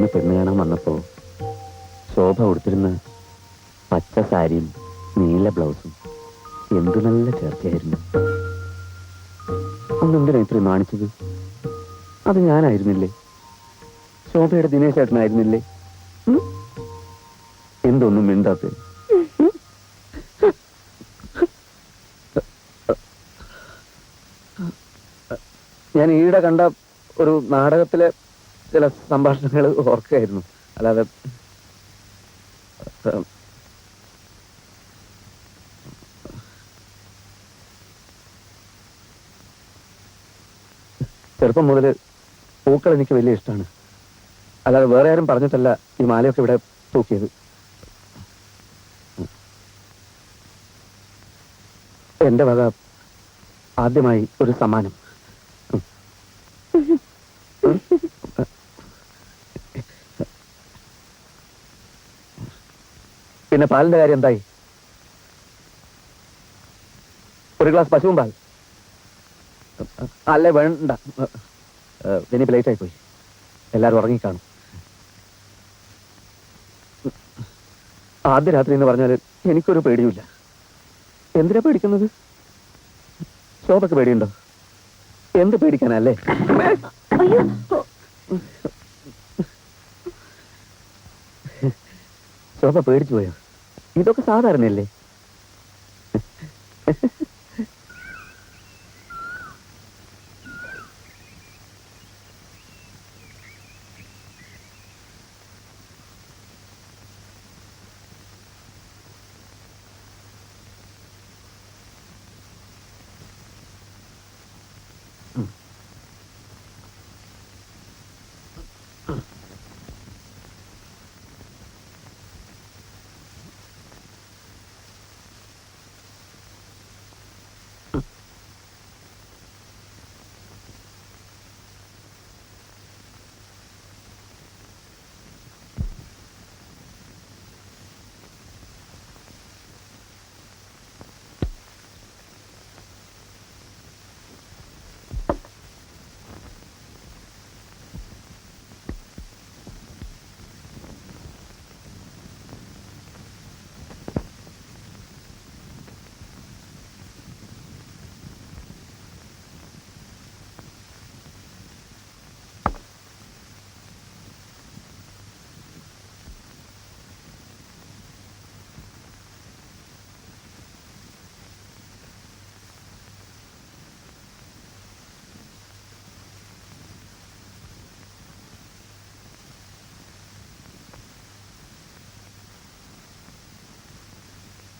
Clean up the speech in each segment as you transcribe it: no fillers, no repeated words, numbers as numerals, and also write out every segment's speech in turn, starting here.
ഇന്ന് പെണ്ണ് കാണാൻ വന്നപ്പോ ശോഭ കൊടുത്തിരുന്ന പച്ച സാരിയും നീല ബ്ലൗസും എന്തു നല്ല ചേർച്ചയായിരുന്നു. അന്നെന്തിനാ ഇത്രയും നാണിച്ചത്? അത് ഞാനായിരുന്നില്ലേ? ശോഭയുടെ ദിനേശ് ചേട്ടനായിരുന്നില്ലേ? എന്തൊന്നും മിണ്ടാത്ത? ഞാൻ ഈയിടെ കണ്ട ഒരു നാടകത്തിലെ ചില സംഭാഷണങ്ങൾ ഓർക്കുകയായിരുന്നു. അല്ലാതെ ചെറുപ്പം മുതൽ പൂക്കൾ എനിക്ക് വലിയ ഇഷ്ടമാണ്. അല്ലാതെ വേറെ ആരും പറഞ്ഞിട്ടല്ല ഈ മാലയൊക്കെ ഇവിടെ തൂക്കിയത്. എന്റെ വക ആദ്യമായി ഒരു സമ്മാനം. പിന്നെ പാലിന്റെ കാര്യം എന്തായി? ഒരു ഗ്ലാസ് പശുവും പാൽ? അല്ലേ വേണ്ട, ഇനിയിപ്പോ ലേറ്റ് ആയിപ്പോയി. എല്ലാരും ഉറങ്ങിക്കാണും. ആദ്യ രാത്രി എന്ന് പറഞ്ഞാൽ എനിക്കൊരു പേടിയുമില്ല. എന്തിനാ പേടിക്കുന്നത്? ശോഭക്ക് പേടിയുണ്ടോ? എന്ത് പേടിക്കാനല്ലേ? ശോഭ പേടിച്ചു പോയോ? ഇതൊക്കെ സാധാരണയല്ലേ?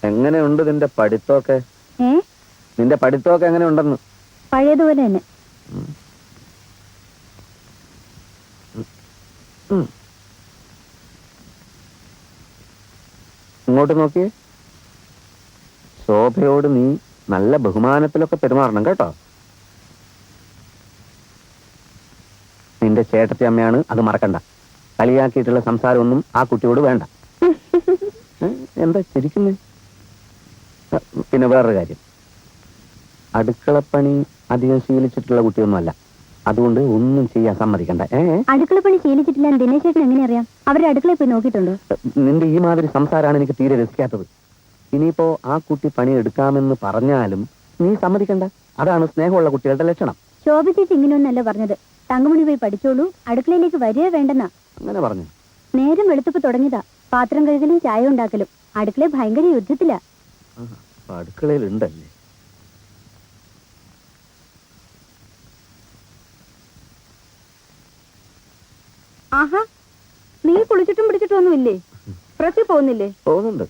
എങ്ങനെയുണ്ട് നിന്റെ പഠിത്തമൊക്കെ? നിന്റെ പഠിത്തമൊക്കെ എങ്ങനെ ഉണ്ടെന്ന്? പഴയതുപോലെ തന്നെ. ഇങ്ങോട്ട് നോക്കിയേ. ശോഭയോട് നീ നല്ല ബഹുമാനത്തിലൊക്കെ പെരുമാറണം കേട്ടോ. നിന്റെ ചേട്ടത്തി അമ്മയാണ്, അത് മറക്കണ്ട. കളിയാക്കിയിട്ടുള്ള സംസാരമൊന്നും ആ കുട്ടിയോട് വേണ്ട. എന്താ ശരിക്കുന്നേ? പിന്നെ വേറൊരു കാര്യം, അടുക്കളപ്പണി അധികം ശീലിച്ചിട്ടുള്ള കുട്ടിയൊന്നുമല്ല. അതുകൊണ്ട് ഒന്നും ചെയ്യാൻ സമ്മതിക്കണ്ട. അടുക്കളപ്പണി ശീലിച്ചിട്ടില്ല ദിനേശ് ചേട്ടൻ എങ്ങനെ അറിയാം? അവരുടെ അടുക്കളയിൽ പോയി നോക്കിയിട്ടുണ്ടോ? നിന്റെ ഈ മാതിരി സംസാരമാണ് എനിക്ക് തീരെ രസിക്കാത്തത്. ഇനിയിപ്പോ ആ കുട്ടി പണി എടുക്കാമെന്ന് പറഞ്ഞാലും നീ സമ്മതിക്കണ്ട. അതാണ് സ്നേഹമുള്ള കുട്ടികളുടെ ലക്ഷണം. ശോഭ ചേച്ചി ഇങ്ങനെയൊന്നല്ല പറഞ്ഞത്. തങ്കമണി പോയി പഠിച്ചോളൂ, അടുക്കളയിലേക്ക് വരിക വേണ്ടെന്നാ. അങ്ങനെ പറഞ്ഞു? നേരം വെളുത്തപ്പ് തുടങ്ങിയതാ. പാത്രം കഴുകലും ചായ ഉണ്ടാക്കലും. അടുക്കളയിൽ ഭയങ്കര യുദ്ധത്തില. അടുക്കളയിൽ ഉണ്ടല്ലേ? ആഹാ, നീ കുളിച്ചിട്ടും പിടിച്ചിട്ടും ഒന്നുമില്ലേ? പ്രസി പോകുന്നില്ലേ? പോകുന്നുണ്ട്.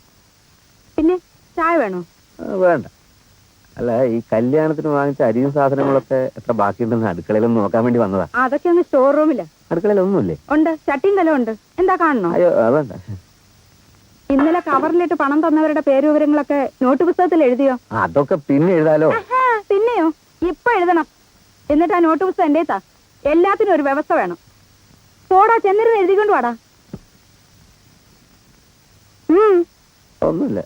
പിന്നെ ചായ വേണോ? വേണ്ട. അല്ല, ഈ കല്യാണത്തിന് വാങ്ങിച്ച അരിയും സാധനങ്ങളൊക്കെ എത്ര ബാക്കിയുണ്ടെന്ന് അടുക്കളയിലൊന്നും നോക്കാൻ വേണ്ടി വന്നതാ. അതൊക്കെ അങ്ങ് സ്റ്റോർ റൂമില്ല. അടുക്കളയിലൊന്നുമില്ലേ? ഉണ്ട്, ചട്ടിയും കലം ഉണ്ട്. എന്താ കാണണോ? അയ്യോ, വേണ്ട. ഇന്നലെ കവറിലിട്ട് പണം തന്നവരുടെ പേര് വിവരങ്ങളൊക്കെ നോട്ട് പുസ്തകത്തിൽ എഴുതിയോ? അതൊക്കെ പിന്നെ എഴുതാലോ. പിന്നെയോ? ഇപ്പൊ എഴുതണം. എന്നിട്ട് ആ നോട്ട് പുസ്തകം എന്റേതാ. എല്ലാത്തിനും ഒരു വ്യവസ്ഥ വേണം. പോടാ, ചെന്നിരുന്ന് എഴുതിക്കൊണ്ട് വാടാ. ഒന്നുമില്ല.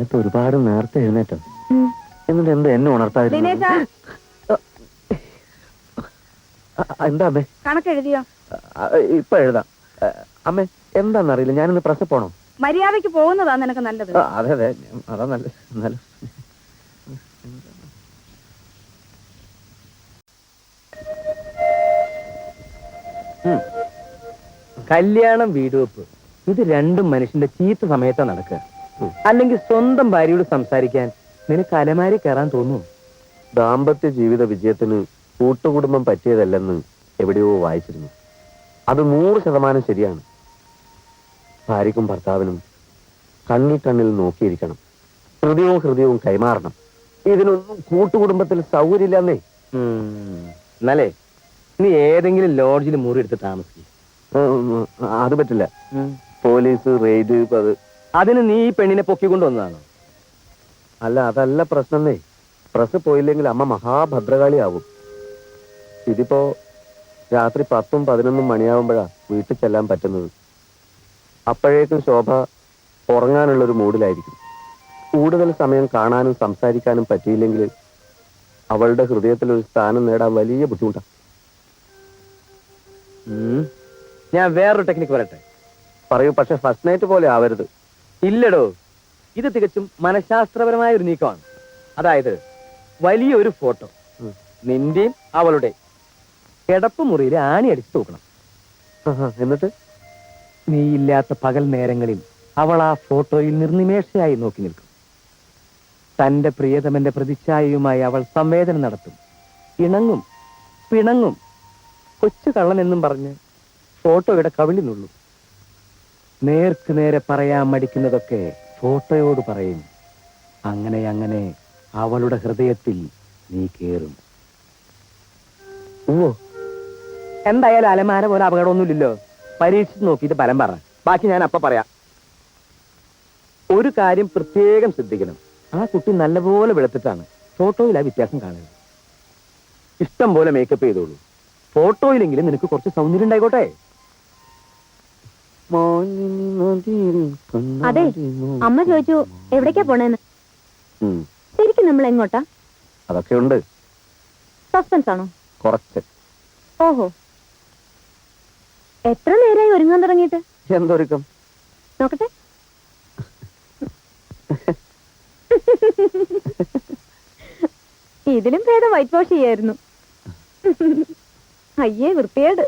കാലത്ത് ഒരുപാട് നേരത്തെ എഴുന്നേറ്റോ? ഉം. എന്നിട്ട് എന്താ എന്നെ ഉണർത്താതിരുന്നത്? ദിനേശാ, എന്താ അമ്മേ? കണക്കെഴുതിയോ? ഇപ്പൊ എഴുതാം. അമ്മേ, എന്താന്നറിയില്ല, ഞാനിന്ന് പ്രസ് പോണോ? മര്യാദയ്ക്ക് പോകുന്നതാ നിനക്ക് നല്ലത്. അതെ അതെ, അതാ നല്ല നല്ല. കല്യാണം, വീടുവെപ്പ്, ഇത് രണ്ടും മനുഷ്യന്റെ ചീത്ത സമയത്താ നടക്കുക. അല്ലെങ്കിൽ സ്വന്തം ഭാര്യയോട് സംസാരിക്കാൻ നിനക്ക് അലമാരി കയറാൻ തോന്നുന്നു. ദാമ്പത്യ ജീവിത വിജയത്തിന് കൂട്ടുകുടുംബം പറ്റിയതല്ലെന്ന് എവിടെയോ വായിച്ചിരുന്നു. അത് 100% ശരിയാണ്. ഭാര്യയ്ക്കും ഭർത്താവിനും കണ്ണിൽ കണ്ണിൽ നോക്കിയിരിക്കണം, ഹൃദയവും കൈമാറണം. ഇതിനൊന്നും കൂട്ടുകുടുംബത്തിൽ സൗകര്യമില്ലെന്നേ. എന്നാലേ നീ ഏതെങ്കിലും ലോഡ്ജിൽ മുറി എടുത്ത് താമസിക്കും. അത് പറ്റില്ല. പോലീസ് റെയ്ഡ്, അത്. അതിന് നീ ഈ പെണ്ണിനെ പൊക്കിക്കൊണ്ടുവന്നതാണോ? അല്ല, അതല്ല പ്രശ്നന്നേ. പ്രസ് പോയില്ലെങ്കിൽ അമ്മ മഹാഭദ്രകാളിയാവും. ഇതിപ്പോ രാത്രി 10ഉം 11ഉം മണിയാവുമ്പോഴാ വീട്ടിൽ ചെല്ലാൻ പറ്റുന്നത്. അപ്പോഴേക്കും ശോഭ ഉറങ്ങാനുള്ളൊരു മൂഡിലായിരിക്കും. കൂടുതൽ സമയം കാണാനും സംസാരിക്കാനും പറ്റിയില്ലെങ്കിൽ അവളുടെ ഹൃദയത്തിൽ ഒരു സ്ഥാനം നേടാൻ വലിയ ബുദ്ധിമുട്ടാണ്. ഞാൻ വേറൊരു ടെക്നിക്ക് പറയട്ടെ? പറയൂ, പക്ഷെ ഫസ്റ്റ് നൈറ്റ് പോലെ ആവരുത്. ഇല്ലടോ, ഇത് തികച്ചും മനഃശാസ്ത്രപരമായ ഒരു നീക്കമാണ്. അതായത് വലിയൊരു ഫോട്ടോ, നിന്റെയും അവളുടെ കിടപ്പ് മുറിയിൽ ആണി അടിച്ചു തൂക്കണം. എന്നിട്ട് നീ ഇല്ലാത്ത പകൽ നേരങ്ങളിൽ അവൾ ആ ഫോട്ടോയിൽ നിർനിമേഷയായി നോക്കി നിൽക്കും. തന്റെ പ്രിയതമന്റെ പ്രതിച്ഛായയുമായി അവൾ സംവേദനം നടത്തും, ഇണങ്ങും, പിണങ്ങും. കൊച്ചു കള്ളൻ എന്നും പറഞ്ഞ് ഫോട്ടോയുടെ കവിളി നുള്ളും. നേർക്ക് നേരെ പറയാൻ മടിക്കുന്നതൊക്കെ ഫോട്ടോയോട് പറയും. അങ്ങനെ അങ്ങനെ അവളുടെ ഹൃദയത്തിൽ നീ കേറും. ഓ, എന്തായാലും അലമാര പോലെ അപകടമൊന്നുമില്ലല്ലോ. പരീക്ഷിച്ച് നോക്കിയിട്ട് ഫലം പറ, ബാക്കി ഞാൻ അപ്പ പറയാം. ഒരു കാര്യം പ്രത്യേകം ശ്രദ്ധിക്കണം, ആ കുട്ടി നല്ലപോലെ വെളുത്തിട്ടാണ്. ഫോട്ടോയിൽ ആ വ്യത്യാസം കാണുന്നത്. ഇഷ്ടം പോലെ മേക്കപ്പ് ചെയ്തോളൂ, ഫോട്ടോയിലെങ്കിലും നിനക്ക് കുറച്ച് സൗന്ദര്യം ഉണ്ടായിക്കോട്ടെ. അതെ, അമ്മ ചോദിച്ചു എവിടേക്കാ പോണേന്ന്. ശരിക്കും നമ്മൾ എങ്ങോട്ടാ? അതൊക്കെ ഉണ്ട്. സസ്പെൻസ് ആണോ? കുറച്ച്. ഓഹോ, എത്ര നേരമായി ഒരുങ്ങാൻ തുടങ്ങിയിട്ട്? എന്തൊരുക്കം? നോക്കട്ടെ. ഇതിലും ഭേദം വൈറ്റ് വാഷ് ചെയ്യായിരുന്നു. അയ്യേ, വൃത്തിയേട്.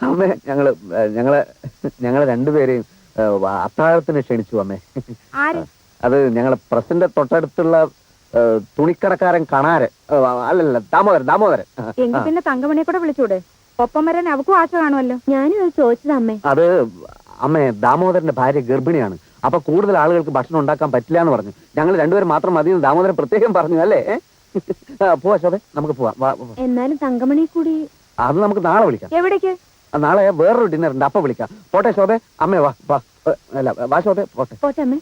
അമ്മേ, ഞങ്ങളെ രണ്ടുപേരെയും അത്താഴത്തിന് ക്ഷണിച്ചു അമ്മേ. ആര്? അത് ഞങ്ങളെ പ്രസിന്റെ തൊട്ടടുത്തുള്ള തുണിക്കടക്കാരൻ കണാരൻ. അല്ലല്ല, ദാമോദരൻ. എങ്കിൽ പിന്നെ തങ്കമണിയെ കൂടെ വിളിച്ചൂടെ? ഒപ്പം വരാൻ അവക്കും ആശ കാണുമല്ലോ. ഞാനും അത് ചോദിച്ചത് അമ്മേ. അത് അമ്മേ, ദാമോദരന്റെ ഭാര്യ ഗർഭിണിയാണ്. അപ്പൊ കൂടുതൽ ആളുകൾക്ക് ഭക്ഷണം ഉണ്ടാക്കാൻ പറ്റില്ല എന്ന് പറഞ്ഞു. ഞങ്ങൾ രണ്ടുപേരും മാത്രം മതി എന്ന് ദാമോദരൻ പ്രത്യേകം പറഞ്ഞു. അല്ലേ? പോവാ ശോഭേ, നമുക്ക് പോവാം. എന്നാലും തങ്കമണി കൂടി. അത് നമുക്ക് നാളെ വിളിക്കാം. എവിടേക്ക്? നാളെ വേറൊരു ഡിന്നർ ഉണ്ട്, അപ്പൊ വിളിക്കാം. പോട്ടെ ശോഭേ. അമ്മേ വാ. അല്ല, വാ ശോഭേ, പോട്ടെ. പോട്ടെ അമ്മേ.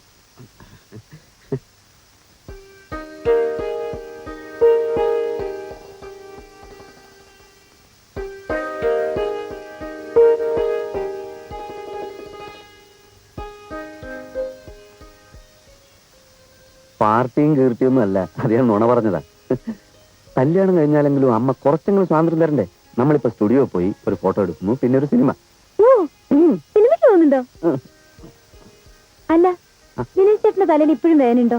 പാർട്ടിയും കീർത്തിയൊന്നും അല്ല, അത് ഞാൻ നുണ പറഞ്ഞതാ. കല്യാണം കഴിഞ്ഞാലെങ്കിലും അമ്മ കുറച്ചെങ്കിലും സ്വാതന്ത്ര്യം തരണ്ടേ? നമ്മളിപ്പോ സ്റ്റുഡിയോ പോയി ഒരു ഫോട്ടോ എടുക്കുന്നു, പിന്നെ ഒരു സിനിമ. സിനിമയ്ക്ക് പോകുന്നുണ്ടോ? അല്ല, ദിനേശ് ചേട്ടന്റെ തലയിൽ ഇപ്പോഴും വേനുണ്ടോ?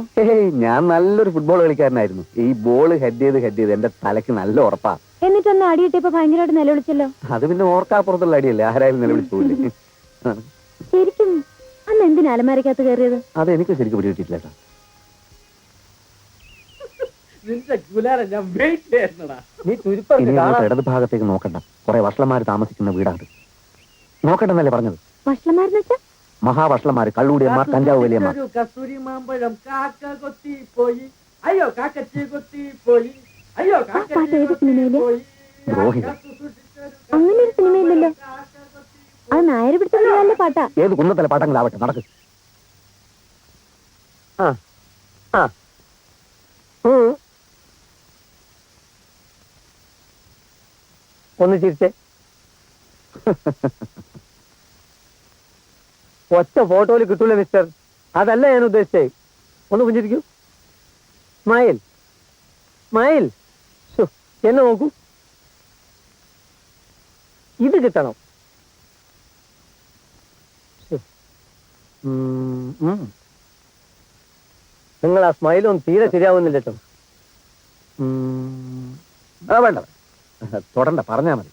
ഞാൻ നല്ലൊരു ഫുട്ബോൾ കളിക്കാരനായിരുന്നു. ഈ ബോൾ ഹെഡ് ചെയ്ത് എന്റെ തലയ്ക്ക് നല്ല ഉറപ്പാ. എന്നിട്ടൊന്ന് അടിയിട്ടപ്പോ ഭയങ്കരമായിട്ട് നിലവിളിച്ചല്ലോ. അത് പിന്നെ ഓർക്കാപ്പുറത്തുള്ള അടിയല്ലേ, ആരായാലും നിലവിളിച്ചു പോയില്ലേ. ശരിക്കും അന്ന് എന്തിനാ അലമാരക്കകത്ത് കയറിയത്? അത് എനിക്ക് ശരിക്കും പിടികിട്ടില്ല. ഇടത് ഭാഗത്തേക്ക് നോക്കണ്ട, കുറെ വഷളന്മാര് താമസിക്കുന്ന വീടാണ്. നോക്കണ്ടെന്നല്ലേ പറഞ്ഞത്? വഷളന്മാരെന്ന് വെച്ചാ? മഹാവഷളന്മാര്, കള്ളൂടിയന്മാർ, കഞ്ചാവ് വലിയന്മാർ. കസ്തൂരി മാമ്പഴം കാക്ക കൊത്തി പോയി, അയ്യോ കാക്കച്ചി കൊത്തി പോയി, അയ്യോ ദ്രോഹികൾ. അങ്ങനെ ഒരു സിനിമയില്ലല്ലോ. അത് നായര് പിടിച്ച പാട്ടാ. ഏത് കുന്നത്തല പാട്ടങ്ങളാവട്ടെ, നടക്ക്. ഒന്ന് ചിരിച്ചേ. ഒറ്റ ഫോട്ടോയിൽ കിട്ടൂല മിസ്റ്റർ. അതല്ല ഞാൻ ഉദ്ദേശിച്ചേ. ഒന്ന് പുഞ്ചിരിക്കൂ. Smile smile. എന്നെ നോക്കൂ. ഇത് കിട്ടണം. നിങ്ങൾ ആ സ്മൈലൊന്നും തീരെ ശരിയാവുന്നില്ല കേട്ടോ. വേണ്ട, തൊടണ്ട, പറഞ്ഞാ മതി.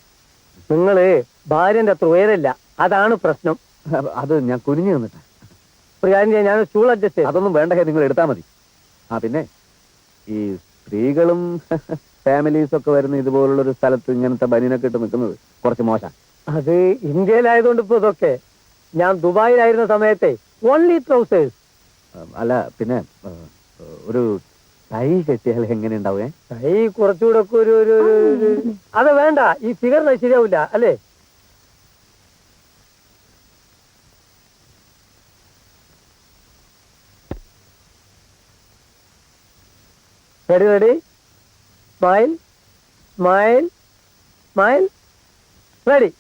നിങ്ങള് ഭാര്യന്റെ അത്ര ഉയരല്ല, അതാണ് പ്രശ്നം. അത് ഞാൻ കുനിഞ്ഞു നിന്നിട്ടാ. ഒരു കാര്യം ചെയ്യാം, ഞാൻ സ്റ്റൂൾ അഡ്ജസ്റ്റ് ചെയ്യാം. അതൊന്നും വേണ്ട, നിങ്ങൾ എടുത്താൽ മതി. പിന്നെ ഈ സ്ത്രീകളും ഫാമിലീസ് ഒക്കെ വരുന്ന ഇതുപോലുള്ള ഒരു സ്ഥലത്ത് ഇങ്ങനത്തെ ബനിയനൊക്കെ ഇട്ട് നിൽക്കുന്നത് കുറച്ച് മോശം. അത് ഇന്ത്യയിലായതുകൊണ്ട് ഇപ്പൊ ഇതൊക്കെ. ഞാൻ ദുബായിലായിരുന്ന സമയത്തെ ഓൺലി ട്രൗസേഴ്സ്. അല്ല, പിന്നെ ഒരു ടൈ കെട്ടിയാൽ എങ്ങനെ ഉണ്ടാവേ? ടൈ കുറച്ചുകൂടെ ഒക്കെ ഒരു അത് വേണ്ട, ഈ ഫിഗറിന് ശരിയാവില്ല അല്ലേ? Ready ready. Smile smile smile. Ready.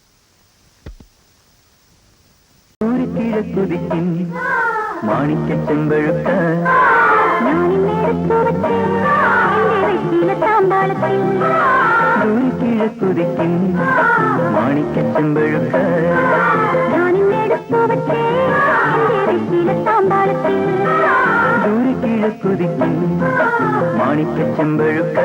മാണിക്ക ചെമ്പഴുക്ക കിഴക്കുതിക്കും മാണിക്ക ചെമ്പഴുക്ക കിഴക്കുതിക്കും മാണിക്ക ചെമ്പഴുക്ക.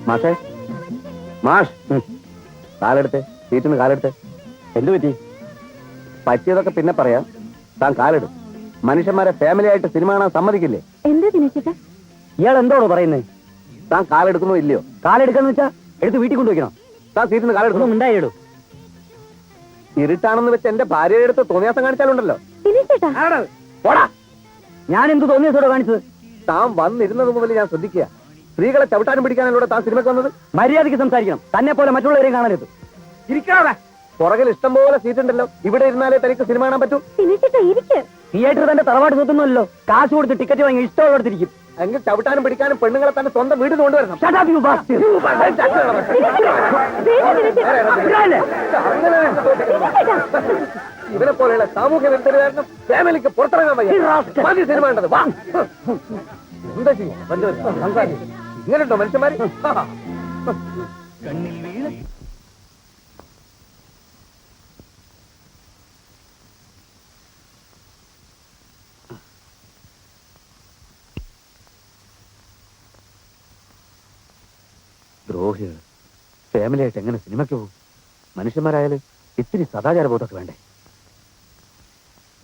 മാഷേ, മാഷ്, കാലെടുത്ത്, സീറ്റിന് കാലെടുത്ത്. എന്തു പറ്റി? പറ്റിയതൊക്കെ പിന്നെ പറയാം. താൻ കാലെടും. മനുഷ്യന്മാരെ ഫാമിലി ആയിട്ട് സിനിമ കാണാൻ സമ്മതിക്കില്ലേ? എന്താ ദിനേശേട്ടാ? ഇയാൾ എന്തോണോ പറയുന്നത്? താൻ കാലെടുക്കുന്നോ ഇല്ലയോ? കാലെടുക്കാന്ന് വെച്ചാ എടുത്ത് വീട്ടിൽ കൊണ്ടുവയ്ക്കണം. താൻ സീറ്റിന് കാലെടുക്കുന്നു. ഉണ്ടായിടൂ. ഇരുട്ടാണെന്ന് വെച്ച് എന്റെ ഭാര്യയുടെ അടുത്ത് തോന്നിയാസം കാണിച്ചാലുണ്ടല്ലോ. ദിനേശേട്ടാ, പോടാ. ഞാൻ എന്ത് തോന്നിയതോടെ കാണിച്ചത്? താൻ വന്നിരുന്നത് മുതൽ ഞാൻ ശ്രദ്ധിക്കുക. സ്ത്രീകളെ ചവിട്ടാനും പിടിക്കാനല്ലോ താൻ സിനിമയ്ക്ക് വന്നത്. മര്യാദയ്ക്ക് സംസാരിക്കണം. തന്നെ പോലെ മറ്റുള്ളവരെയും കാണരുത്. ഇരിക്കാതെ. പുറകിൽ ഇഷ്ടംപോലെ സീറ്റ് ഉണ്ടല്ലോ. ഇവിടെ ഇരുന്നാലേ തനിക്ക് സിനിമ കാണാൻ പറ്റൂ. ദിനേശേട്ടാ ഇരിക്ക്. തിയേറ്റർ തന്റെ തറവാട് സ്വത്തുന്നല്ലോ. കാശ് കൊടുത്ത് ടിക്കറ്റ് വാങ്ങി ഇഷ്ടമുള്ളടത്തിരിക്കും. എങ്കിൽ ചവിട്ടാനും പിടിക്കാനും പെണ്ണുങ്ങളെ തന്നെ സ്വന്തം വീട്ടിൽ കൊണ്ടുവരണം. ഇവനെ പോലെയുള്ള സാമൂഹ്യ വിരുദ്ധര് കാരണം ഫാമിലിക്ക് പുറത്തിറങ്ങാൻ വയ്യ. മതി സിനിമ കണ്ടത്. വാ. എന്താ ചെയ്യാ? ഇങ്ങനെയുണ്ടോ മനുഷ്യന്മാര്? ദ്രോഹികൾ ഫാമിലി ആയിട്ട് എങ്ങനെ സിനിമയ്ക്ക് പോകും? മനുഷ്യന്മാരായാലും ഇത്തിരി സദാചാരബോധമൊക്കെ വേണ്ടേ?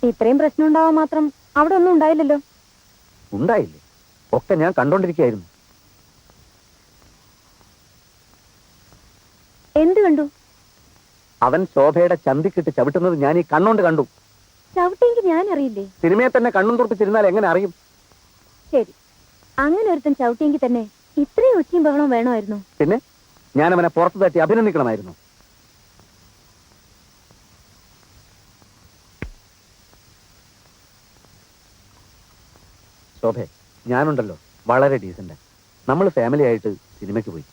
ഇത്രയും പ്രശ്നം ഉണ്ടാവാൻ മാത്രം അവിടെ ഒന്നും ഉണ്ടായില്ലല്ലോ. ഉണ്ടായില്ലേ? ഒക്കെ ഞാൻ കണ്ടോണ്ടിരിക്കുകയായിരുന്നു. എന്ത് കണ്ടു? അവൻ ശോഭയുടെ ചന്തിക്കിട്ട് ചവിട്ടുന്നത് ഞാൻ ഈ കണ്ണോണ്ട് കണ്ടു. ചവിട്ടെങ്കിൽ ഞാൻ അറിയില്ലേ? സിനിമയെ തന്നെ കണ്ണും തുറപ്പിച്ചിരുന്നാൽ എങ്ങനെ അറിയും? ശരി, അങ്ങനെ ഒരുത്തൻ ചവിട്ടിയെങ്കിൽ തന്നെ ഇത്രയും ഉച്ചയും ബഹളവും വേണമായിരുന്നു? പിന്നെ ഞാൻ അവനെ പുറത്തു തട്ടി അഭിനന്ദിക്കണമായിരുന്നു. ശോഭെ, ഞാനുണ്ടല്ലോ വളരെ ഡീസന്റ്. നമ്മൾ ഫാമിലി ആയിട്ട് സിനിമയ്ക്ക് പോയി.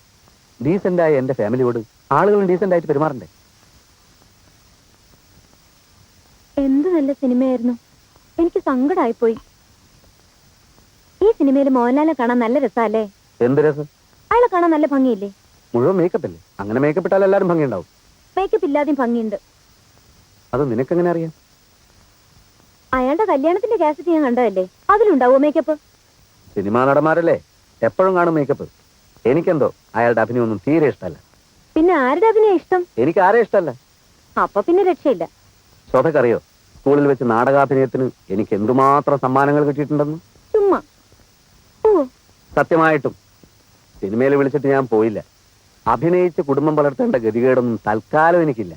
ഡീസന്റായ എന്റെ ഫാമിലിയോട് ആളുകളും ഡീസന്റ് ആയിട്ട് പെരുമാറണ്ടേ? എന്ത് നല്ല സിനിമയായിരുന്നു. എനിക്ക് സങ്കടമായിപ്പോയി. ഈ സിനിമയിൽ മോഹൻലാലിനെ കാണാൻ നല്ല രസമല്ലേ? എന്ത് രസം? അയാളെ കാണാൻ നല്ല ഭംഗിയില്ലേ? മുഴുവൻ മേക്കപ്പ് അല്ലേ? അങ്ങനെ മേക്കപ്പ് ഇട്ടാൽ എല്ലാവരും ഭംഗിയുണ്ടാവും. മേക്കപ്പ് ഇല്ലാതെയും ഭംഗിയുണ്ട്. അത് നിനക്കെങ്ങനെ അറിയാം? അയാളുടെ കല്യാണത്തിന്റെ കാസറ്റ് ഞാൻ കണ്ടതല്ലേ, അതിലുണ്ടാവോ മേക്കപ്പ്? സിനിമാ നടന്മാരല്ലേ, എപ്പോഴും കാണും മേക്കപ്പ്. എനിക്കെന്തോ അയാളുടെ അഭിനയൊന്നും തീരെ ഇഷ്ടമല്ല. പിന്നെ ആരുടെ അഭിനയം ഇഷ്ടം? എനിക്ക് ആരെ ഇഷ്ടമല്ല. അപ്പൊ പിന്നെ രക്ഷയില്ല. ശോഭക്കറിയോ, സ്കൂളിൽ വെച്ച് നാടകാഭിനയത്തിന് എനിക്ക് എന്തുമാത്രം സമ്മാനങ്ങൾ കിട്ടിയിട്ടുണ്ടെന്ന്. ചുമ്മാ ഓ സത്യമായിട്ടും സിനിമയിൽ വിളിച്ചിട്ട് ഞാൻ പോയില്ല. അഭിനയിച്ച് കുടുംബം വളർത്തേണ്ട ഗതികേടൊന്നും തൽക്കാലം എനിക്കില്ല.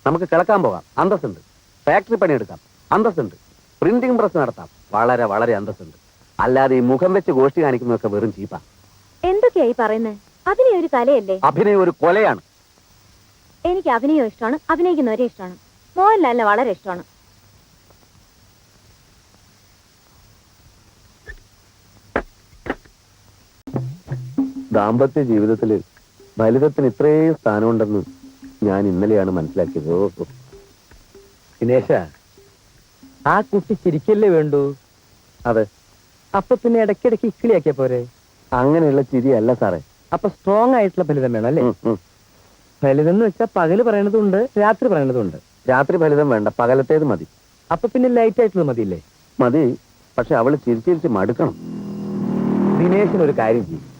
നമുക്ക് കിളക്കാൻ പോകാം, അന്തസ്സുണ്ട്. ഫാക്ടറി പണിയെടുക്കാം, അന്തസ്സുണ്ട്. പ്രിന്റിംഗ് പ്രസ് നടത്താം, വളരെ വളരെ അന്തസ്സുണ്ട്. അല്ലാതെ ഈ മുഖം വെച്ച് ഗോഷ്ടി കാണിക്കുന്നതൊക്കെ വെറും ചീപ്പാ. എന്തൊക്കെയായി പറയുന്നത്? അഭിനയം ഒരു കലയല്ലേ? അഭിനയം ഒരു കൊലയാണ്. എനിക്ക് അഭിനയം ഇഷ്ടമാണ്, അഭിനയിക്കുന്നവരെ ഇഷ്ടമാണ്. മോഹൻലാലിനെ വളരെ ഇഷ്ടമാണ്. ദാമ്പത്യ ജീവിതത്തില് ഫലിതത്തിന് ഇത്രയും സ്ഥാനമുണ്ടെന്ന് ഞാൻ ഇന്നലെയാണ് മനസ്സിലാക്കിയത്. ഓ ദിനേശ, ആ കുട്ടി ചിരിക്കല്ലേ വേണ്ടൂ. അതെ, അപ്പൊ പിന്നെ ഇടയ്ക്കിടയ്ക്ക് ഇക്കിളിയാക്കിയ പോരെ? അങ്ങനെയുള്ള ചിരിയല്ല സാറേ. അപ്പൊ സ്ട്രോങ് ആയിട്ടുള്ള ഫലിതം വേണം അല്ലേ? ഫലിതം എന്ന് വെച്ചാൽ പകല് പറയണതുണ്ട്, രാത്രി പറയണതുണ്ട്. രാത്രി ഫലിതം വേണ്ട, പകലത്തേത് മതി. അപ്പൊ പിന്നെ ലൈറ്റ് ആയിട്ടുള്ളത് മതിയില്ലേ? മതി, പക്ഷെ അവള് ചിരിച്ചിരിച്ച് മടുക്കണം. ദിനേശന് ഒരു കാര്യം ചെയ്യും,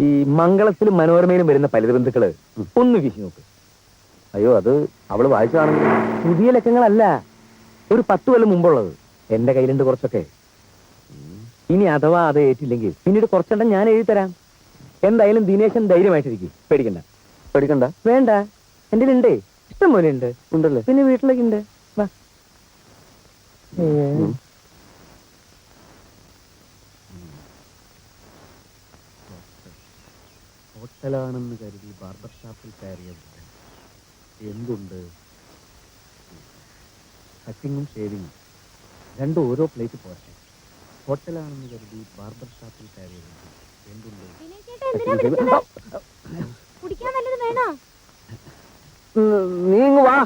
ഈ മംഗളത്തിലും മനോരമയിലും വരുന്ന ഫലിത ബന്ധുക്കള് ഒന്ന് വീശി നോക്ക്. അയ്യോ, അത് അവള് വായിച്ചതാണെങ്കിൽ. പുതിയ ലക്കങ്ങളല്ല, ഒരു 10 കൊല്ലം മുമ്പുള്ളത്. എന്റെ കയ്യിലുണ്ട് കുറച്ചൊക്കെ. ഇനി അഥവാ അത് ഏറ്റില്ലെങ്കിൽ പിന്നീട് കുറച്ചെണ്ണം ഞാൻ എഴുതി തരാം. എന്തായാലും ദിനേശൻ ധൈര്യമായിട്ടിരിക്കും, പേടിക്കണ്ട. പേടിക്കണ്ട? വേണ്ട, എന്റെ ഉണ്ടേ, ഇഷ്ടം പോലെ ഉണ്ട്. ഉണ്ടല്ലേ? പിന്നെ വീട്ടിലേക്ക് ഉണ്ട്. വാ. ഹോട്ടലാണെന്ന് കരുതി ബാർബർ ഷാപ്പിൽ കയറിയത് എന്തുണ്ട്? കട്ടിങ്ങും ഷേവിങ്ങും രണ്ടും ഓരോ പ്ലേറ്റ് പോരട്ടെ. ഹോട്ടലാണെന്ന് കരുതി ബാർബർ ഷാപ്പിൽ കയറിയത് എന്തുണ്ട്? കുടിക്കാൻ വല്ലതും വേണോ? നീങ്ങു വാ.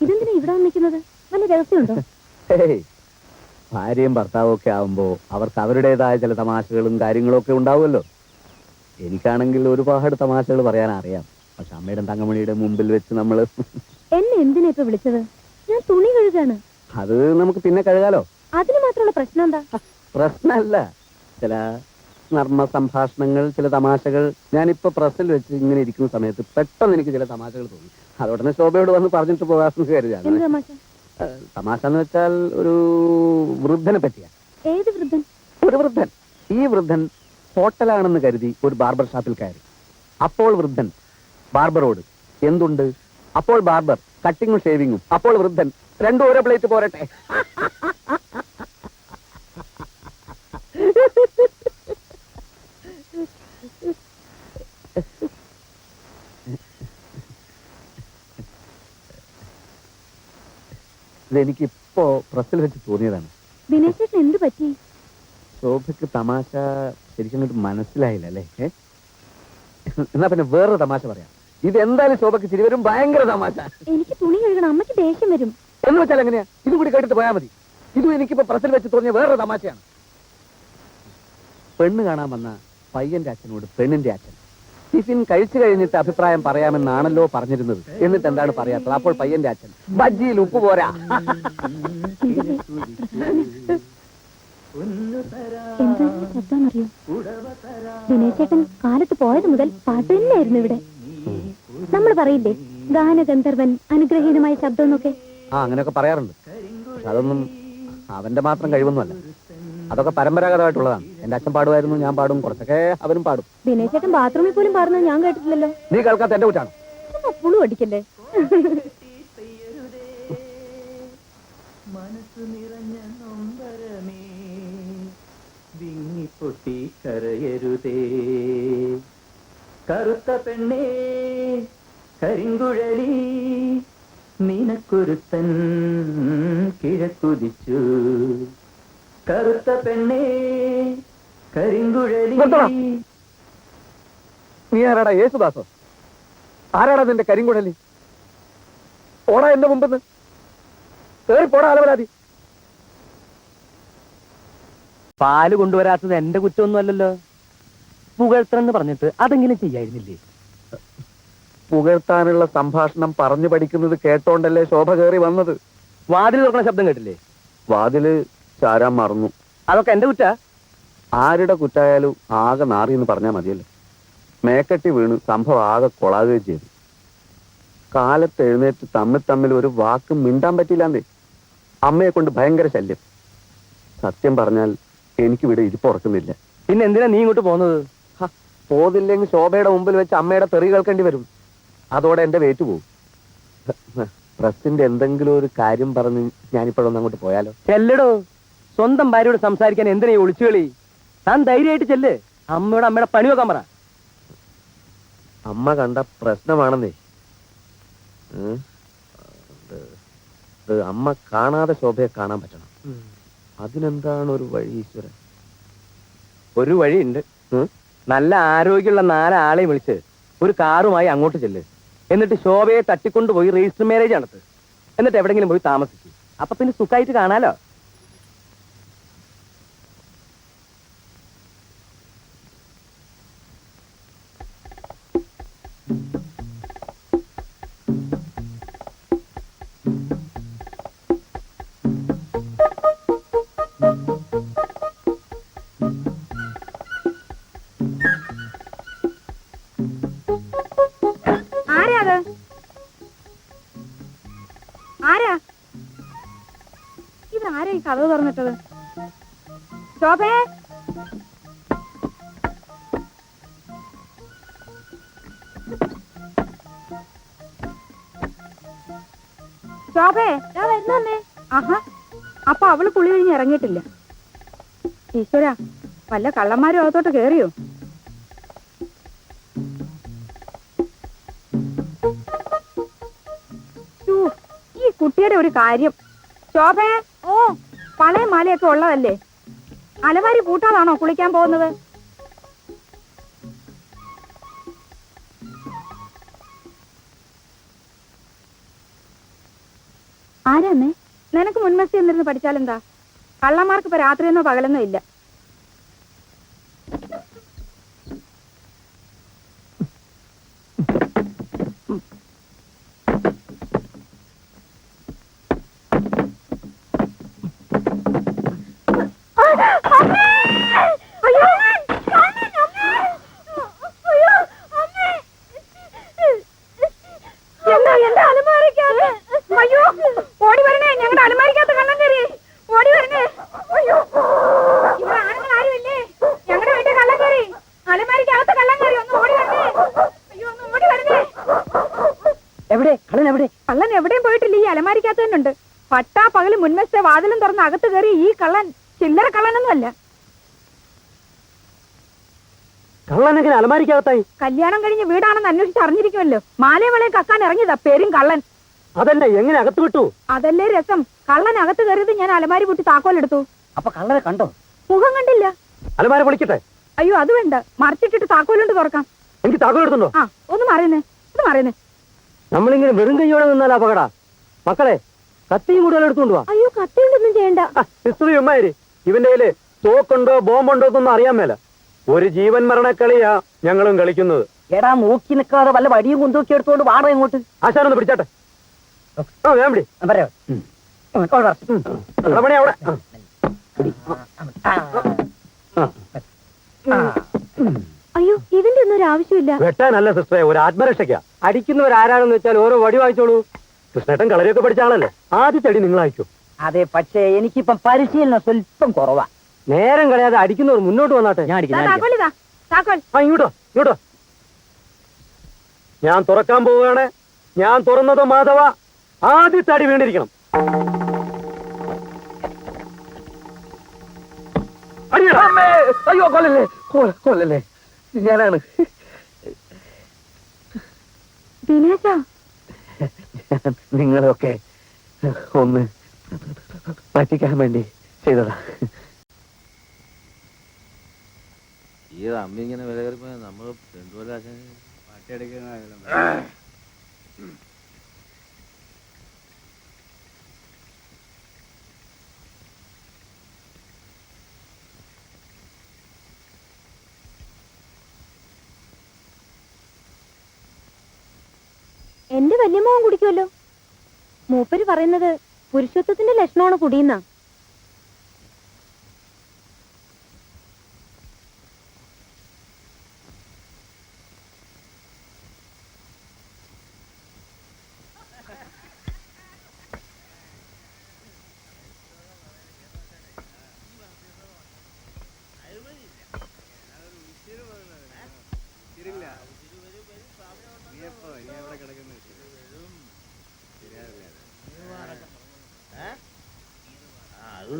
ഇതെന്തിനാ ഇവിടെ നിൽക്കുന്നത്? വല്ല രഹസ്യമുണ്ടോ? ഭാര്യയും ഭർത്താവും ഒക്കെ ആവുമ്പോ അവർക്ക് അവരുടേതായ ചില തമാശകളും കാര്യങ്ങളും ഒക്കെ ഉണ്ടാവുമല്ലോ. എനിക്കാണെങ്കിൽ ഒരുപാട് തമാശകൾ പറയാൻ അറിയാം. പക്ഷെ അമ്മയുടെ തങ്കമണിയുടെ മുമ്പിൽ വെച്ച് നമ്മള് എന്നെ എന്തിനാ ഇപ്പൊ വിളിച്ചത്? ഞാൻ തുണി കഴുകാണ്. അത് നമുക്ക് പിന്നെ കഴുകാലോ. അതിന് മാത്രമുള്ള പ്രശ്നം എന്താ? പ്രശ്നമല്ല, ചില നർമ്മ സംഭാഷണങ്ങൾ, ചില തമാശകൾ. ഞാനിപ്പോ പ്രസ്സിൽ വെച്ച് ഇങ്ങനെ ഇരിക്കുന്ന സമയത്ത് പെട്ടെന്ന് എനിക്ക് ചില തമാശകൾ തോന്നി. അതോടനെ ശോഭയോട് വന്ന് പറഞ്ഞിട്ട് പോകാമെന്ന് കരുതിയാണ്. എന്ത് തമാശ? തമാശ എന്ന് വെച്ചാൽ ഒരു വൃദ്ധനെ പറ്റിയാ. ഏത് വൃദ്ധൻ? ഒരു വൃദ്ധൻ. ഈ വൃദ്ധൻ ഹോട്ടലാണെന്ന് കരുതി ഒരു ബാർബർ ഷാപ്പിൽ കയറി. അപ്പോൾ വൃദ്ധൻ ബാർബറോട് എന്തുണ്ട്? അപ്പോൾ ബാർബർ കട്ടിങ്ങും ഷേവിങ്ങും. അപ്പോൾ വൃദ്ധൻ രണ്ടും ഓരോ പ്ലേറ്റ് പോരട്ടെ. ഇതെനിക്കിപ്പോ പ്രസ്സിൽ വെച്ച് തോന്നിയതാണ്. ദിനേശ് ചേട്ടൻ എന്ത് പറ്റി? ശോഭയ്ക്ക് തമാശ ശരിക്കും അങ്ങോട്ട് മനസ്സിലായില്ല അല്ലേ? എന്നാ പിന്നെ വേറൊരു തമാശ പറയാം. ഇത് എന്തായാലും ശോഭയ്ക്ക് ചിരി വരും, ഭയങ്കര തമാശ. എനിക്ക് തുണി കഴുകണം, അമ്മയ്ക്ക് ദേഷ്യം വരും. എന്ന് വെച്ചാൽ എങ്ങനെയാ? ഇതും കൂടി കേട്ടിട്ട് പോയാൽ മതി. ഇതും എനിക്കിപ്പോ പ്രസ്സിൽ വെച്ച് തോന്നിയ വേറൊരു തമാശയാണ്. പെണ്ണ് കാണാൻ വന്ന പയ്യന്റെ അച്ഛനോട് പെണ്ണിന്റെ അച്ഛൻ ടിഫിൻ കഴിച്ചു കഴിഞ്ഞിട്ട് അഭിപ്രായം പറയാമെന്നാണല്ലോ പറഞ്ഞിരുന്നത്. എന്നിട്ട് എന്താണ് പറയാത്തത്? അപ്പോൾ പയ്യന്റെ അച്ഛൻ ബജ്ജിയിൽ ഉപ്പ് പോരാ. എന്താ ശബ്ദമെന്നറിയോ? ദിനേശ് ചേട്ടൻ കാലത്ത് പോയത് മുതൽ പാട്ട് തന്നെയായിരുന്നു ഇവിടെ. നമ്മൾ പറയില്ലേ ഗാനഗന്ധർവൻ അനുഗ്രഹീതമായ ശബ്ദം എന്നൊക്കെ? അങ്ങനെയൊക്കെ പറയാറുണ്ട്. പക്ഷെ അതൊന്നും അവന്റെ മാത്രം കഴിവൊന്നുമല്ല. അതൊക്കെ പരമ്പരാഗതമായിട്ടുള്ളതാണ്. എന്റെ അച്ഛൻ പാടുമായിരുന്നു, ഞാൻ പാടും, കുറച്ചൊക്കെ അവരും പാടും. ദിനേശ് ചേട്ടൻ ബാത്റൂമിൽ പോലും പാടുന്നത് ഞാൻ കേട്ടിട്ടില്ലല്ലോ. നീ കേൾക്കാത്ത എന്റെ കുറ്റാണ്. പുളു അടിക്കല്ലേ? മനസ്സു നിറഞ്ഞ നൊമ്പരമേ വിങ്ങിപ്പൊട്ടി കരയരുതേ, കറുത്ത പെണ്ണേ കരിങ്കുഴലി നിനക്കൊരുത്തൻ കിഴക്കുതിച്ചു, കറുത്ത പെണ്ണേ കരിങ്കുഴലി. നീ ആരാടാ? യേശുദാസോ? ആരാടാ നിന്റെ കരിങ്കുഴലി? ഓടാ എന്റെ മുമ്പെന്ന് കേറിപ്പോടാ അലവരാതി. പാല് കൊണ്ടുവരാത്തത് എന്റെ കുറ്റമൊന്നും അല്ലല്ലോ. പുകഴ്ത്തണമെന്ന് പറഞ്ഞിട്ട് അതെങ്കിലും ചെയ്യായിരുന്നില്ലേ? പുകഴ്ത്താനുള്ള സംഭാഷണം പറഞ്ഞു പഠിക്കുന്നത് കേട്ടോണ്ടല്ലേ ശോഭ കയറി വന്നത്. വാതിൽ തുറക്കുന്ന ശബ്ദം കേട്ടില്ലേ? വാതില് ചാരാൻ മറന്നു. അതൊക്കെ എന്റെ കുറ്റാ. ആരുടെ കുറ്റായാലും ആകെ നാറി എന്ന് പറഞ്ഞാൽ മതിയല്ലോ. മേക്കട്ടി വീണ് സംഭവം ആകെ കൊളാകുകയും ചെയ്തു. കാലത്ത് എഴുന്നേറ്റ് തമ്മിൽ ഒരു വാക്ക് മിണ്ടാൻ പറ്റില്ലാന്നേ. അമ്മയെ കൊണ്ട് ഭയങ്കര ശല്യം. സത്യം പറഞ്ഞാൽ എനിക്കിവിടെ ഇരിപ്പുറക്കുന്നില്ല. പിന്നെ എന്തിനാ നീ ഇങ്ങോട്ട് പോകുന്നത്? പോതില്ലെങ്കിൽ ശോഭയുടെ മുമ്പിൽ വെച്ച് അമ്മയുടെ തെറി കേൾക്കേണ്ടി വരും. അതോടെ എന്റെ വെയിറ്റ് പോകും. പ്രസിന്റെ എന്തെങ്കിലും ഒരു കാര്യം പറഞ്ഞ് ഞാനിപ്പോഴൊന്ന് അങ്ങോട്ട് പോയാലോ? ചെല്ലടോ. സ്വന്തം ഭാര്യയോട് സംസാരിക്കാൻ എന്തിനാ ഈ ഒളിച്ചുകളി? താൻ ധൈര്യമായിട്ട് ചെല്ല്. അമ്മയുടെ പണി വെക്കാൻ പറ. അമ്മ കണ്ട പ്രശ്നമാണെന്നേ. അമ്മ കാണാതെ ശോഭയെ കാണാൻ പറ്റണം. അതിനെന്താണ് ഒരു വഴി ഈശ്വരൻ? ഒരു വഴിയുണ്ട്. നല്ല ആരോഗ്യമുള്ള 4 ആളെ വിളിച്ച് ഒരു കാറുമായി അങ്ങോട്ട് ചെല്ല്. എന്നിട്ട് ശോഭയെ തട്ടിക്കൊണ്ടുപോയി രജിസ്റ്റർ മാരേജ് നടത്ത്. എന്നിട്ട് എവിടെങ്കിലും പോയി താമസിക്കും. അപ്പൊ പിന്നെ സുഖമായിട്ട് കാണാലോ. ആരാ ഇതാരാ ഈ കഥ തുറന്നിട്ടത്? ശോഭേ, ശോഭേ, വരുന്നേ. ആഹാ, അപ്പൊ അവള് കുളി കഴിഞ്ഞ് ഇറങ്ങിയിട്ടില്ല. ഈശ്വര, വല്ല കള്ളന്മാരും അകത്തോട്ട് കേറിയോ? ഈ കുട്ടിയുടെ ഒരു കാര്യം. ശോഭേ, ഓ, പഴയ മാലയൊക്കെ ഉള്ളതല്ലേ? അലമാരി കൂട്ടാതാണോ കുളിക്കാൻ പോകുന്നത്? ആരാന്നേ? നിനക്ക് മുൻമസ്തി എന്നിരുന്ന് പഠിച്ചാലെന്താ? കള്ളന്മാർക്ക് ഇപ്പൊ രാത്രിയെന്നോ പകലെന്നോ ഇല്ല. കള്ളൻ എവിടെയും പോയിട്ടില്ല. ഈ അലമാരിക്കകത്ത് തന്നെ ഉണ്ട്. പട്ടാ പകല് മുൻവശത്തെ വാതിലും തുറന്ന് അകത്ത് കയറി ഈ കള്ളൻ ചില്ലറ കള്ളനൊന്നും അല്ല. കള്ളനെങ്ങനെ അലമാരിക്കകത്തായി? കല്യാണം കഴിഞ്ഞ് വീടാണെന്ന് അന്വേഷിച്ച് അറിഞ്ഞിരിക്കുമല്ലോ. മാലയമളയെ കക്കാൻ ഇറങ്ങിയതാ പേരും കള്ളൻ. അതല്ല, എങ്ങനെ അകത്ത് വിട്ടു? അതല്ലേ രസം. കള്ളൻ അകത്ത് കയറിയത് ഞാൻ അലമാരി പൊട്ടി താക്കോലെടുത്തു. അപ്പൊ കള്ളനെ കണ്ടോ? മുഖം കണ്ടില്ല. അലമാര പൊളിക്കട്ടെ? അയ്യോ, അത് വേണ്ട. മറിച്ചിട്ടിട്ട് താക്കോലുണ്ട് തുറക്കാം. എനിക്ക് താക്കോൽ എടുത്തുണ്ടോ? ആ, ഒന്ന് പറയുന്നേ, ഇത് പറയുന്നേ. നമ്മളിങ്ങനെ വെറും കൈയോടെ നിന്നാൽ അപകട. മക്കളെ, കത്തിയും കൂടുതൽ എടുത്തുകൊണ്ടുവാ. അയ്യോ, കത്തിയുണ്ടൊന്നും ചെയ്യണ്ട. ഹിസ്റ്ററി ഉമ്മാരി, ഇവന്റെ കയ്യില് തോക്കുണ്ടോ ബോംബുണ്ടോ എന്നൊന്നും അറിയാൻ മേല. ഒരു ജീവൻ മരണ കളിയാ ഞങ്ങളും കളിക്കുന്നത്. എടാ, നോക്കി നിൽക്കാതെ വല്ല വടിയും കുന്തൂക്കി എടുത്തോണ്ട് വാട ഇങ്ങോട്ട്. ആശാനൊന്ന് പിടിച്ചാട്ടെ. ആ, ഞാൻ പിടി. പണി അവിടെ. അയ്യോ, ഇതിന്റെ ഒന്നും ഒരു ആവശ്യമില്ല. വെട്ടാനല്ല സിസ്റ്ററെ, ഒരു ആത്മരക്ഷയ്ക്കാ. അടിക്കുന്നവരാരാണെന്ന് വെച്ചാൽ ഓരോ വടി വായിച്ചോളൂ. കൃഷ്ണേട്ടൻ കളരിയൊക്കെ പഠിച്ച ആളല്ലേ. ആദ്യത്തെ അടി നിങ്ങൾ അയക്കൂ. അതെ, പക്ഷേ എനിക്കിപ്പം പരിശീലനം സ്വല്പം കുറവാ. നേരം കളയാതെ അടിക്കുന്നവർ മുന്നോട്ട് വന്നാട്ടെ. താക്കോലിതാ, താക്കോൽ. ആ, ഇങ്ങോട്ടോ. ഞാൻ തുറക്കാൻ പോവുകയാണ്. ഞാൻ തുറന്നത് മാധവ. ആദ്യത്തെ അടി വീണ്ടിരിക്കണം. അയ്യോ, കൊല്ലല്ലേ, കൊല്ലല്ലേ. ഞാനാണ് ദിനേശ. നിങ്ങളൊക്കെ ഒന്ന് പറ്റിക്കാൻ വേണ്ടി ചെയ്തതാ. ഈ അമ്മ ഇങ്ങനെ വില കയറിപ്പോ നമ്മള് രണ്ടുപോലെ പാട്ടിയടിക്കുന്ന എന്റെ വല്യമ്മോൻ കുടിക്കുമല്ലോ. മൂപ്പര് പറയുന്നത് പുരുഷത്വത്തിന്റെ ലക്ഷണമാണ് കുടിയുന്ന.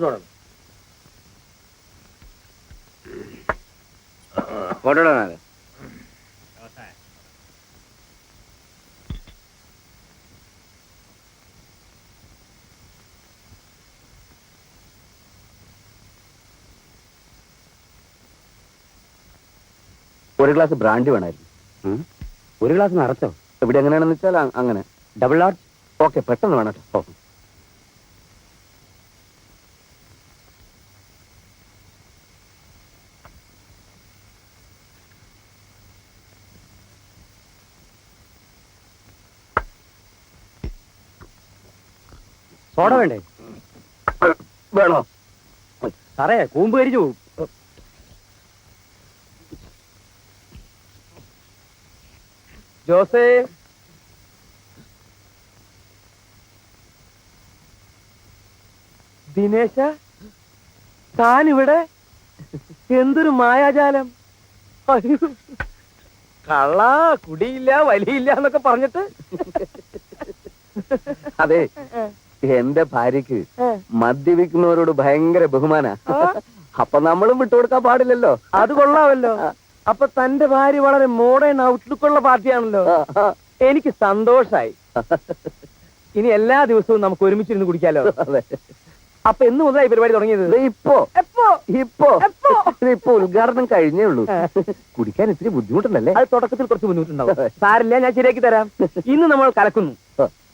ഫോട്ടോ ഒരു ഗ്ലാസ് ബ്രാൻഡി വേണമായിരുന്നു. ഒരു ഗ്ലാസ് നിറച്ചോ? ഇവിടെ എങ്ങനെയാണെന്ന് വെച്ചാൽ അങ്ങനെ. Double large. ഓക്കെ, പെട്ടെന്ന് വേണം കേട്ടോ. സോഡ വേണ്ടേ? വേണോ? സാറേ കൂമ്പ് കരിച്ചു പോകും. ജോസേ, ദിനേശ, താൻ ഇവിടെ? എന്തൊരു മായാജാലം! അയ്യോ, കള്ള, കുടിയില്ല, വലിയില്ല എന്നൊക്കെ പറഞ്ഞിട്ട്. അതെ, എന്റെ ഭാര്യക്ക് മദ്യപിക്കുന്നവരോട് ഭയങ്കര ബഹുമാന. അപ്പൊ നമ്മളും വിട്ടുകൊടുക്കാൻ പാടില്ലല്ലോ. അത് കൊള്ളാമല്ലോ. അപ്പൊ തന്റെ ഭാര്യ വളരെ മോഡേൺ ഔട്ട്ലുക്ക് ഉള്ള പാർട്ടിയാണല്ലോ. എനിക്ക് സന്തോഷായി. ഇനി എല്ലാ ദിവസവും നമുക്ക് ഒരുമിച്ചിരുന്ന് കുടിക്കാലോ. അതെ. അപ്പൊ എന്ന് മുതലായി പരിപാടി തുടങ്ങിയത്? ഇപ്പോ എപ്പോ? ഇപ്പോ ഇപ്പൊ ഉദ്ഘാടനം കഴിഞ്ഞേ ഉള്ളൂ. കുടിക്കാൻ ഇത്തിരി ബുദ്ധിമുട്ടുണ്ടല്ലേ? അത് തുടക്കത്തിൽ കുറച്ച് ബുദ്ധിമുട്ടുണ്ടാവും. സാരില്ല, ഞാൻ ശരിയാക്കി തരാം. ഇന്ന് നമ്മൾ കലക്കുന്നു.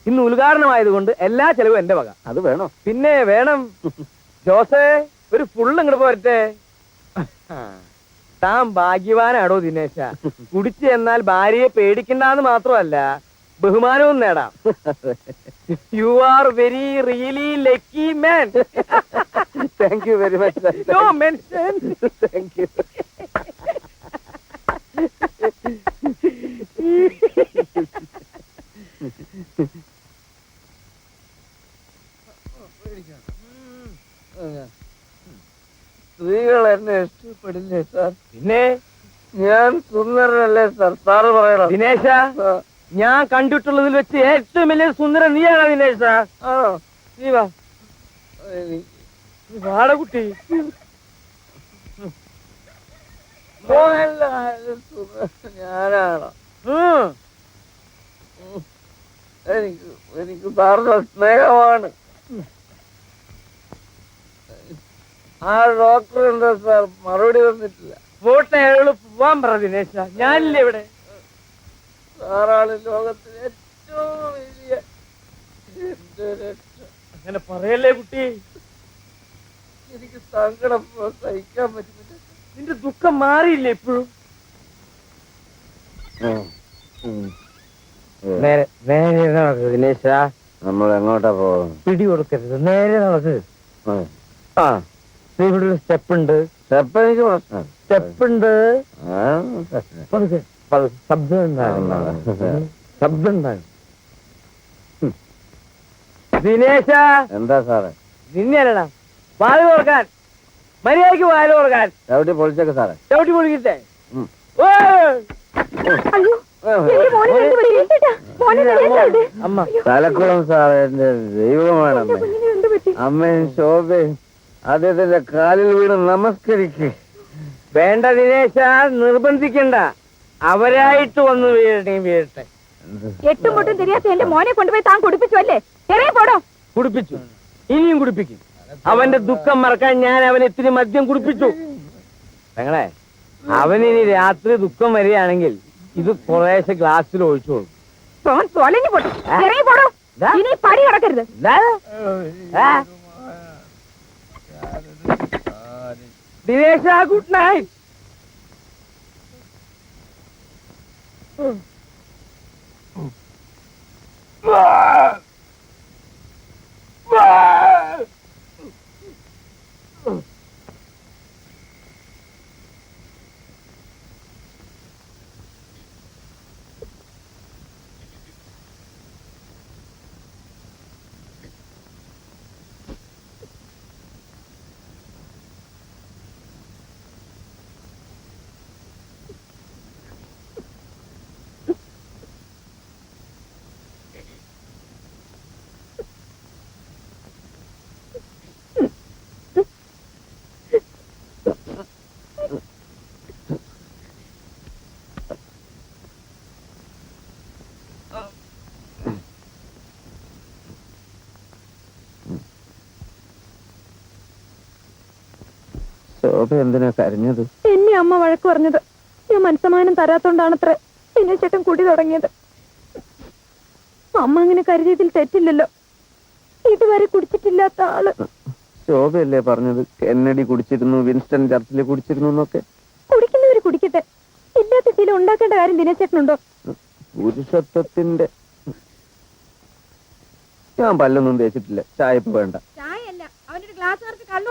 ഇന്ന് ഉദ്ഘാടനമായതുകൊണ്ട് എല്ലാ ചെലവും എന്റെ വക. അത് വേണോ? പിന്നെ വേണം. ജോസേ, ഒരു ഫുള്ള് ഇങ്ങോട്ട് പോരട്ടെ. താൻ ഭാഗ്യവാനാണോ ദിനേശ? കുടിച്ചു എന്നാൽ ഭാര്യയെ പേടിക്കണ്ടെന്ന് മാത്രമല്ല, ബഹുമാനവും നേടാം. You are very really lucky man. Thank you very much. No mention. Thank you. സ്ത്രീകൾ എന്നെ ഇഷ്ടപ്പെടില്ലേ സാർ? പിന്നെ ഞാൻ സുന്ദരനല്ലേ സാർ? സാറ് പറയണം. ദിനേശ, ഞാൻ കണ്ടിട്ടുള്ളതിൽ വെച്ച് ഏറ്റവും വലിയ സുന്ദരൻ നീയാണോ ദിനേശ? ആണോ? നീ വാ. വാടകുട്ടി. ഞാനാണോ? എനിക്ക് സാറിന്റെ സ്നേഹമാണ്. ആ ഡോക്ടർ എന്താ സാർ മറുപടി വന്നിട്ടില്ല? വോട്ട് അയാള് പോവാൻ പറ ദിനേശ. ഞാനില്ലേ ഇവിടെ? സാറാണ് ലോകത്തിലെ ഏറ്റവും വലിയ എന്റെ രക്ഷ. അങ്ങനെ പറയല്ലേ കുട്ടി. എനിക്ക് സങ്കടം സഹിക്കാൻ പറ്റുന്നില്ല. നിന്റെ ദുഃഖം മാറിയില്ലേ ഇപ്പോഴും? നേരെ നേരെ നടക്ക് ദിനേശ. നമ്മൾ എങ്ങോട്ടാ പോകുന്നത്? പിടി കൊടുക്കരുത്, നേരെ നടക്ക്. ആ, ഇവിടെ ഒരു സ്റ്റെപ്പ് ഉണ്ട്. സ്റ്റെപ്പ് എനിക്ക് പ്രശ്നം. സ്റ്റെപ്പ് ഉണ്ട്. പതുക്കെ, പതുക്കെ. ശബ്ദം ഉണ്ടാകും, ശബ്ദം ഉണ്ടാകും. ദിനേശ, എന്താ സാറേ? നിന്നെയല്ലടാ വാല് തുറക്കാൻ. മര്യാദക്ക് വാല് തുറക്കാൻ. ചവിട്ടി പൊളിച്ചേക്ക് സാറേ. ചവിട്ടി പൊളിക്കട്ടെ. അയ്യോ, എന്റെ മോനെ കണ്ടുപിടി. ചേട്ടാ, മോനെ ദിനേശാ ഇത്. അമ്മ, തലക്കുളം സാറേ, എന്റെ ദൈവമാണ് എന്റെ അമ്മ. കുഞ്ഞിന് എന്ത് പറ്റി? അമ്മയും ശോഭയും അദ്ദേഹത്തിന്റെ കാലിൽ വീണ് നമസ്കരിക്ക്. വേണ്ട ദിനേശ, നിർബന്ധിക്കണ്ട. അവരായിട്ട് വന്ന് വീഴട്ടെ. എട്ടും പൊട്ടും തിരിയാത്ത എന്റെ മോനെ കൊണ്ടുപോയി താൻ കുടിപ്പിച്ചു അല്ലേ? ചെറിയ പോടോ. കുടിപ്പിച്ചു, ഇനിയും കുടിപ്പിക്കും. അവന്റെ ദുഃഖം മറക്കാൻ ഞാൻ അവന് ഇത്തിരി മദ്യം കുടിപ്പിച്ചു. പെങ്ങളെ, അവനിനി രാത്രി ദുഃഖം വരികയാണെങ്കിൽ ഇത് കുറേശ്ശെ ഗ്ലാസ്സിൽ ഒഴിച്ചു കൊടുക്കും. തൊലഞ്ഞു പൊട്ടും. ചെറിയ പോടോ. ഇനി പടി കിടക്കരുത്. ദിനേശ, ഗുഡ് നൈറ്റ്. ശോഭ എന്തിനാ കരഞ്ഞത്? എന്നെ അമ്മ വഴക്ക് പറഞ്ഞത് ഞാൻ മനസ്സമാനം തരാത്തോണ്ടാണത്രേ ദിനേശേട്ടൻ കുടി തുടങ്ങിയത്. അമ്മ അങ്ങനെ കരുതിയതിൽ തെറ്റില്ലല്ലോ. ഇതുവരെ കുടിച്ചിട്ടില്ലാത്ത ആള്. ശോഭയല്ലേ പറഞ്ഞത് കെന്നഡി കുടിച്ചിരുന്നു, വിൻസ്റ്റൺ ചർച്ചിൽ കുടിച്ചിരുന്നു എന്നൊക്കെ? കുടിക്കുന്നവര് കുടിക്കട്ടെ, ഇല്ലാത്ത ശീലം ഉണ്ടാക്കേണ്ട കാര്യം ദിനേശേട്ടനുണ്ടോ? പുരുഷത്വത്തിന്റെ ഞാൻ പല്ലൊന്നും തേച്ചിട്ടില്ല. ചായ ഇപ്പൊ വേണ്ട. ചായയല്ല, അവനൊരു ഗ്ലാസ് നിറച്ച് കള്ള്